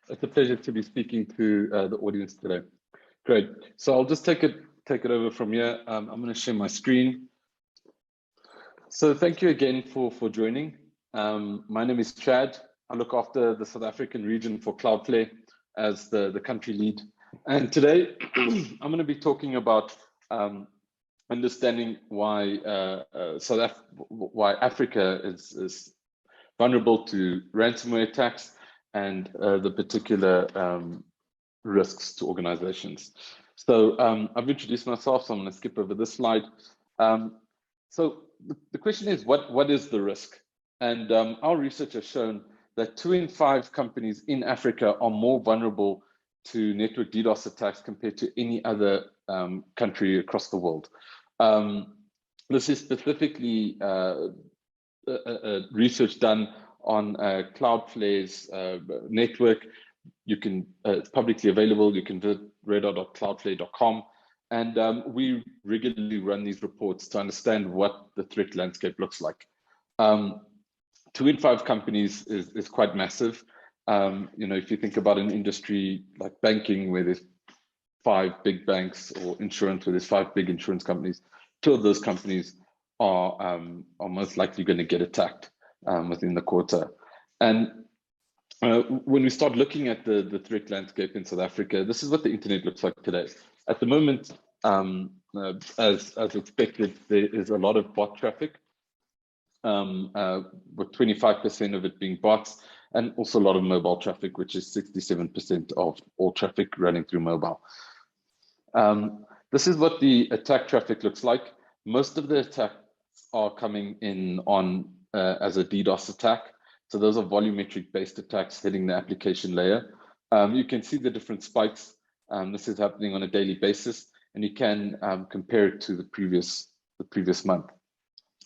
It's a pleasure to be speaking to the audience today. Great. So I'll just take it over from here. I'm going to share my screen. So thank you again for joining. My name is Chad. I look after the South African region for Cloudflare as the country lead. And today I'm going to be talking about understanding why Africa is vulnerable to ransomware attacks and the particular risks to organizations. So I've introduced myself, so I'm going to skip over this slide. So the question is, what is the risk? And our research has shown that 2 in 5 companies in Africa are more vulnerable to network DDoS attacks compared to any other country across the world. This is specifically research done on Cloudflare's network. You can it's publicly available. You can visit radar.cloudflare.com, and we regularly run these reports to understand what the threat landscape looks like. 2 in 5 companies is quite massive. You know, if you think about an industry like banking, where there's 5 big banks, or insurance, where there's 5 big insurance companies, 2 of those companies are most likely going to get attacked within the quarter. And when we start looking at the threat landscape in South Africa, this is what the internet looks like today. At the moment, as expected, there is a lot of bot traffic, with 25% of it being bots, and also a lot of mobile traffic, which is 67% of all traffic running through mobile. This is what the attack traffic looks like. Most of the attacks are coming in on as a DDoS attack. So those are volumetric based attacks hitting the application layer. You can see the different spikes. This is happening on a daily basis, and you can compare it to the previous month.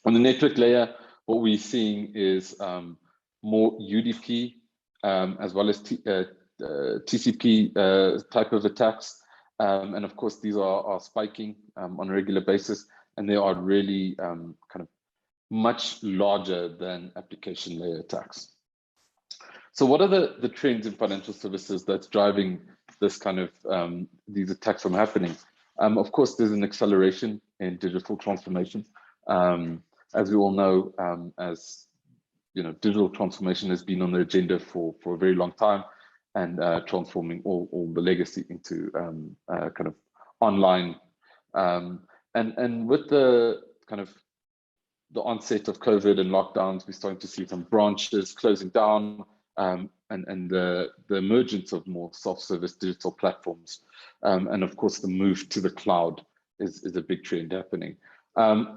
On the network layer, what we're seeing is more UDP as well as TCP type of attacks. And of course, these are spiking on a regular basis, and they are really kind of much larger than application layer attacks. So what are the trends in financial services that's driving this kind of these attacks from happening? Of course, there's an acceleration in digital transformation. As we all know, as you know, digital transformation has been on the agenda for a very long time, and transforming all the legacy into kind of online. And with the kind of the onset of COVID and lockdowns, we're starting to see some branches closing down, and the emergence of more self-service digital platforms. And of course, the move to the cloud is a big trend happening.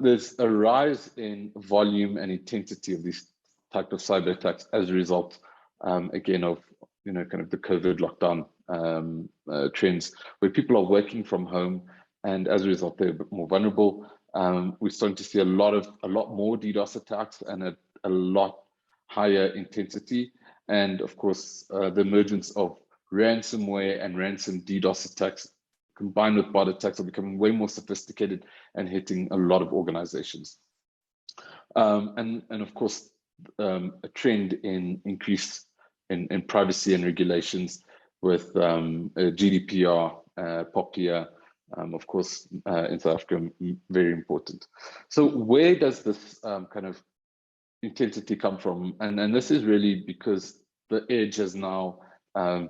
There's a rise in volume and intensity of these type of cyber attacks as a result, again, of kind of the COVID lockdown trends, where people are working from home, and as a result, they're a bit more vulnerable. We're starting to see a lot more DDoS attacks, and a lot higher intensity. And of course, the emergence of ransomware and ransom DDoS attacks combined with bot attacks are becoming way more sophisticated and hitting a lot of organizations. And of course, a trend in increase in privacy and regulations with GDPR, POPIA, of course, in South Africa, very important. So where does this kind of intensity come from? And this is really because the edge has now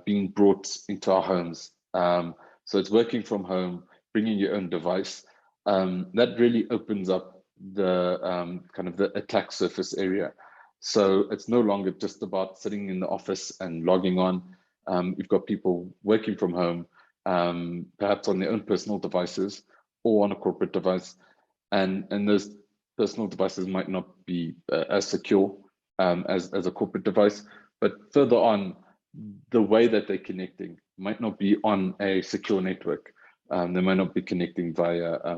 been brought into our homes. So it's working from home, bringing your own device. That really opens up the kind of the attack surface area. So it's no longer just about sitting in the office and logging on. You've got people working from home, perhaps on their own personal devices or on a corporate device. And those personal devices might not be as secure as a corporate device, but further on, the way that they're connecting might not be on a secure network. They might not be connecting via a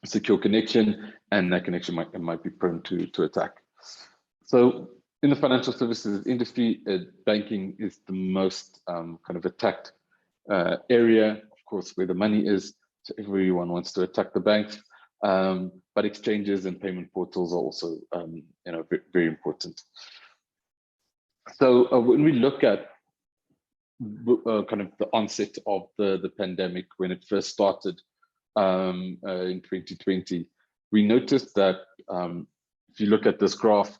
secure connection, and that connection might be prone to attack. So in the financial services industry, banking is the most kind of attacked area, of course, where the money is. So everyone wants to attack the banks, but exchanges and payment portals are also very important. So when we look at kind of the onset of the pandemic, when it first started in 2020, we noticed that if you look at this graph,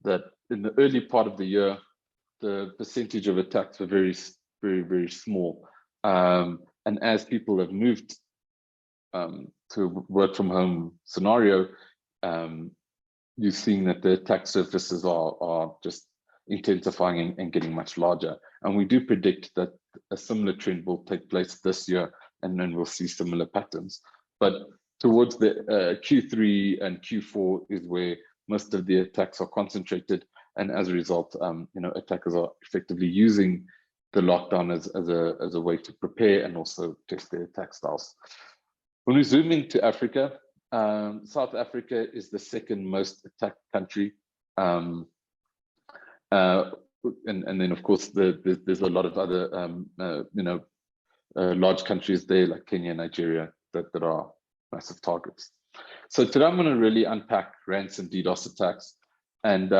that in the early part of the year, the percentage of attacks were very, very small. And as people have moved to work from home scenario, you're seeing that the attack surfaces are just intensifying and getting much larger. And we do predict that a similar trend will take place this year, and then we'll see similar patterns. But towards the Q3 and Q4 is where most of the attacks are concentrated, and as a result, attackers are effectively using the lockdown as a way to prepare and also test their attack styles. When we zoom into Africa, South Africa is the second most attacked country, and then of course there's a lot of other large countries there like Kenya and Nigeria that are massive targets. So today I'm going to really unpack ransom DDoS attacks and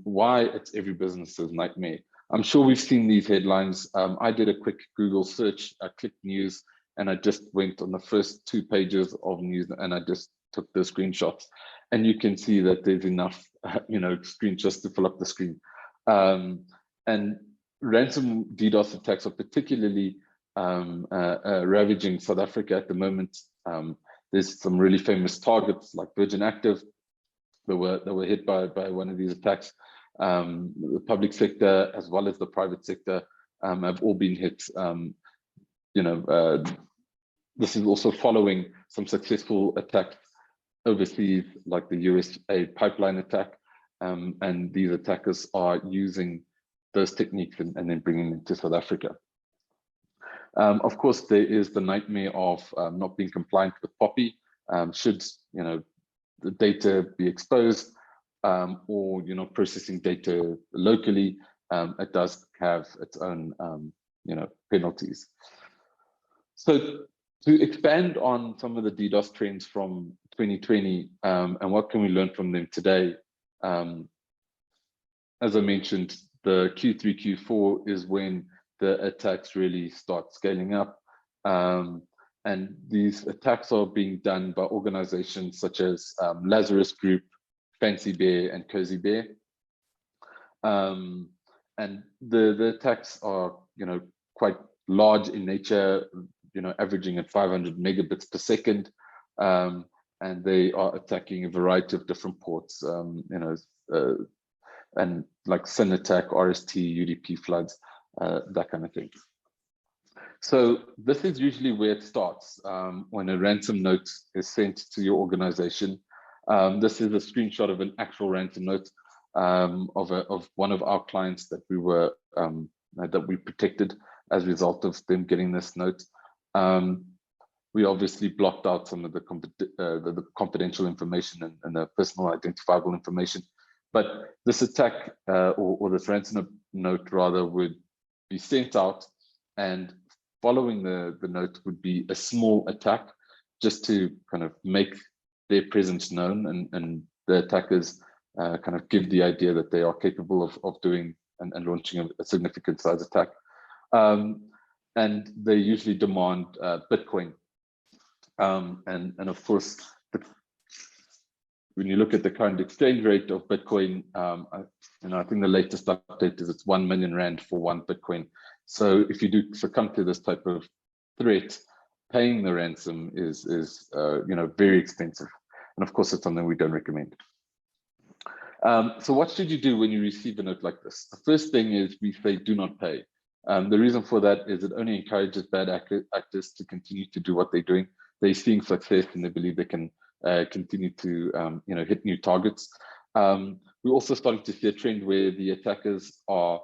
why it's every business's nightmare. I'm sure we've seen these headlines. I did a quick Google search, I clicked news, and I just went on the first 2 pages of news and I just took the screenshots. And you can see that there's enough screenshots to fill up the screen. And ransom DDoS attacks are particularly ravaging South Africa at the moment. There's some really famous targets like Virgin Active that were hit by one of these attacks. The public sector as well as the private sector have all been hit. This is also following some successful attacks overseas, like the USA pipeline attack, and these attackers are using those techniques and then bringing them to South Africa. Of course, there is the nightmare of not being compliant with POPI. Should the data be exposed, or processing data locally, it does have its own penalties. So to expand on some of the DDoS trends from 2020 and what can we learn from them today, as I mentioned, the Q3, Q4 is when the attacks really start scaling up. And these attacks are being done by organizations such as Lazarus Group, Fancy Bear, and 𝐂𝐝𝐢𝐻. And the attacks are quite large in nature, averaging at 500 megabits per second. And they are attacking a variety of different ports, and like SYN attack, RST, UDP floods, that kind of thing. So this is usually where it starts, when a ransom note is sent to your organization. This is a screenshot of an actual ransom note of one of our clients that we protected as a result of them getting this note. We obviously blocked out some of the confidential information and the personal identifiable information. But this attack or this ransom note rather would be sent out, and following the note would be a small attack just to kind of make their presence known, and the attackers kind of give the idea that they are capable of doing and launching a significant size attack. And they usually demand Bitcoin. And of course, when you look at the current exchange rate of Bitcoin, I think the latest update is it's 1 million rand for 1 Bitcoin. So if you do succumb to this type of threat, paying the ransom is very expensive, and of course it's something we don't recommend. So what should you do when you receive a note like this? The first thing is we say do not pay. The reason for that is it only encourages bad actors to continue to do what they're doing. They're seeing success and they believe they can continue to hit new targets. We're also starting to see a trend where the attackers are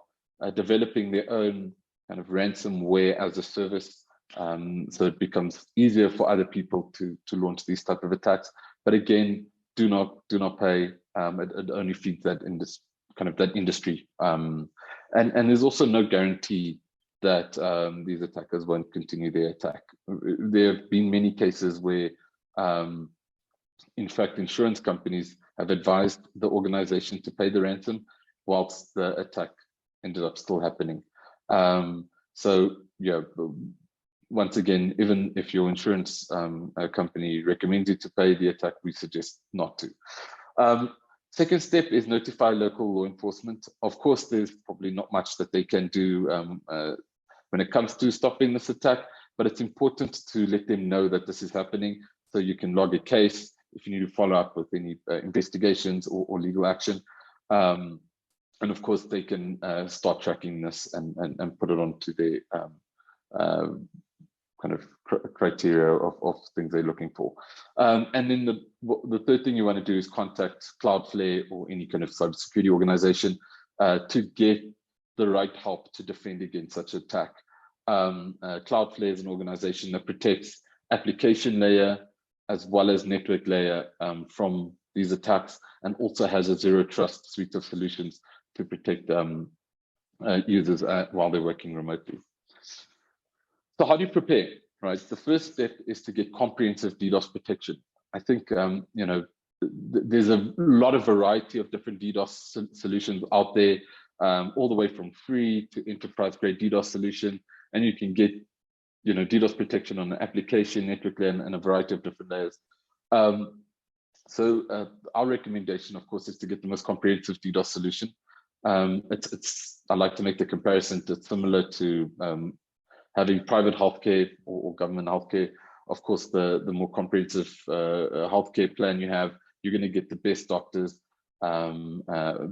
developing their own kind of ransomware as a service. So it becomes easier for other people to launch these type of attacks. But again, do not pay. It only feeds that industry. And there's also no guarantee that these attackers won't continue their attack. There have been many cases where, in fact, insurance companies have advised the organization to pay the ransom whilst the attack ended up still happening. So yeah, once again, even if your insurance company recommends you to pay the attack, we suggest not to. Second step is notify local law enforcement. Of course, there's probably not much that they can do when it comes to stopping this attack, but it's important to let them know that this is happening, so you can log a case if you need to follow up with any investigations or legal action. And of course, they can start tracking this and put it onto their kind of criteria of things they're looking for. And then the third thing you want to do is contact Cloudflare or any kind of cybersecurity organization to get the right help to defend against such an attack. Cloudflare is an organization that protects application layer as well as network layer from these attacks, and also has a zero trust suite of solutions to protect users while they're working remotely. So how do you prepare, right? The first step is to get comprehensive DDoS protection. I think, you know, there's a lot of variety of different DDoS solutions out there, all the way from free to enterprise-grade DDoS solution. And you can get, you know, DDoS protection on the application, network layer, and a variety of different layers. So our recommendation, of course, is to get the most comprehensive DDoS solution. I like to make the comparison that's similar to having private healthcare or government healthcare. Of course, the more comprehensive healthcare plan you have, you're going to get the best doctors, the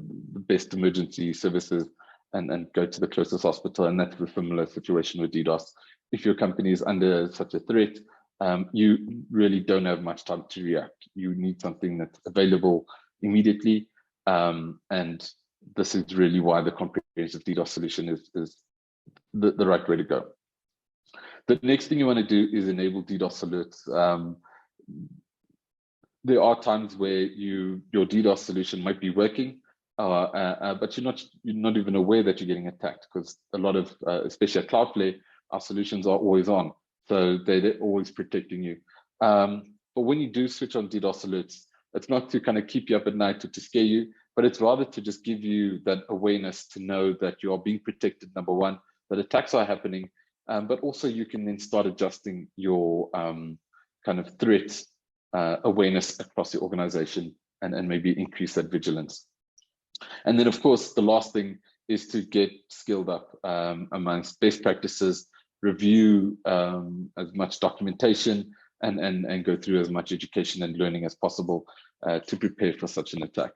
best emergency services, and go to the closest hospital. And that's the similar situation with DDoS. If your company is under such a threat, you really don't have much time to react. You need something that's available immediately, and this is really why the comprehensive DDoS solution is the right way to go. The next thing you want to do is enable DDoS alerts. There are times where your DDoS solution might be working, but you're not even aware that you're getting attacked, because a lot of, especially at Cloudflare, our solutions are always on, so they're always protecting you. But when you do switch on DDoS alerts, it's not to kind of keep you up at night or to scare you, but it's rather to just give you that awareness to know that you are being protected, number one, that attacks are happening, but also you can then start adjusting your kind of threat awareness across the organization and maybe increase that vigilance. And then, of course, the last thing is to get skilled up amongst best practices, review as much documentation, and go through as much education and learning as possible to prepare for such an attack.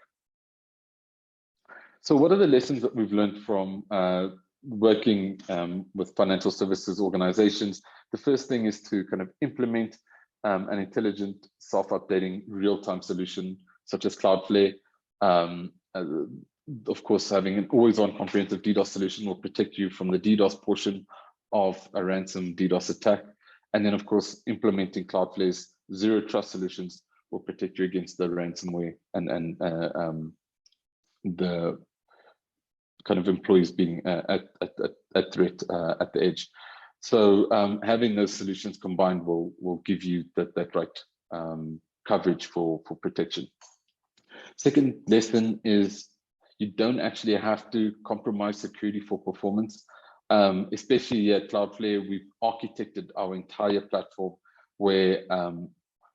So what are the lessons that we've learned from working with financial services organizations? The first thing is to kind of implement an intelligent, self-updating, real-time solution such as Cloudflare. Of course, having an always-on comprehensive DDoS solution will protect you from the DDoS portion of a ransom DDoS attack. And then, of course, implementing Cloudflare's zero trust solutions will protect you against the ransomware and the kind of employees being at threat at the edge. So having those solutions combined will give you that right coverage for protection. Second lesson is you don't actually have to compromise security for performance. Especially at Cloudflare, we've architected our entire platform where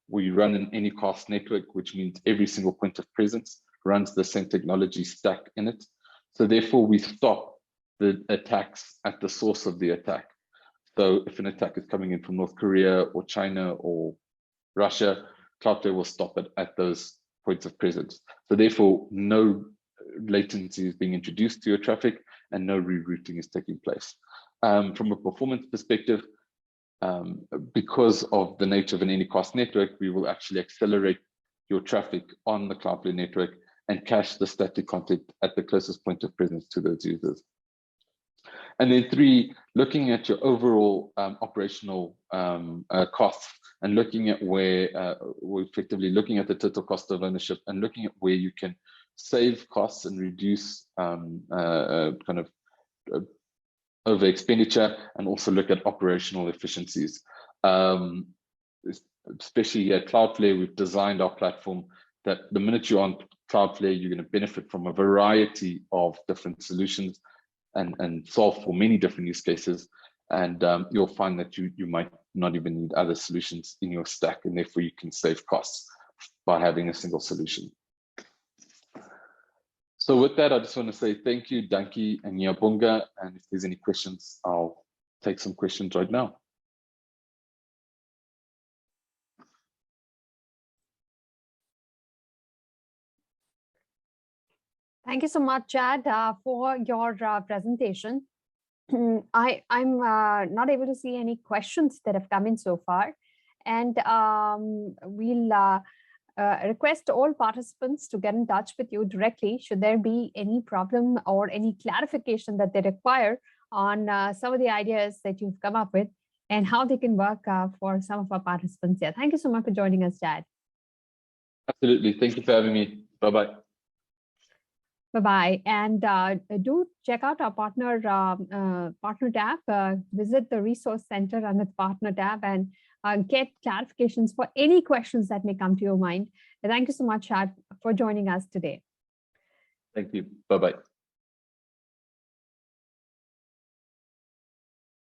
we run an any-cost network, which means every single point of presence runs the same technology stack in it. So therefore, we stop the attacks at the source of the attack. So if an attack is coming in from North Korea or China or Russia, Cloudflare will stop it at those points of presence. So therefore, no latency is being introduced to your traffic and no rerouting is taking place. From a performance perspective, because of the nature of an any-cost network, we will actually accelerate your traffic on the Cloudflare network and cache the static content at the closest point of presence to those users. And then three, looking at your overall operational costs and looking at where we're effectively looking at the total cost of ownership and looking at where you can save costs and reduce kind of over expenditure, and also look at operational efficiencies. Especially at Cloudflare, we've designed our platform that the minute you're on Cloudflare, you're going to benefit from a variety of different solutions and solve for many different use cases. And you'll find that you might not even need other solutions in your stack, and therefore you can save costs by having a single solution. So with that, I just want to say thank you, Dankie and Ngiyabonga. And if there's any questions, I'll take some questions right now. Thank you so much, Chad, for your presentation. I'm not able to see any questions that have come in so far. And we'll request all participants to get in touch with you directly should there be any problem or any clarification that they require on some of the ideas that you've come up with and how they can work for some of our participants here. Thank you so much for joining us, Chad. Absolutely. Thank you for having me. Bye-bye. Bye-bye. And do check out our partner tab. Visit the resource center under the partner tab and get clarifications for any questions that may come to your mind. And thank you so much, Chad, for joining us today. Thank you. Bye-bye.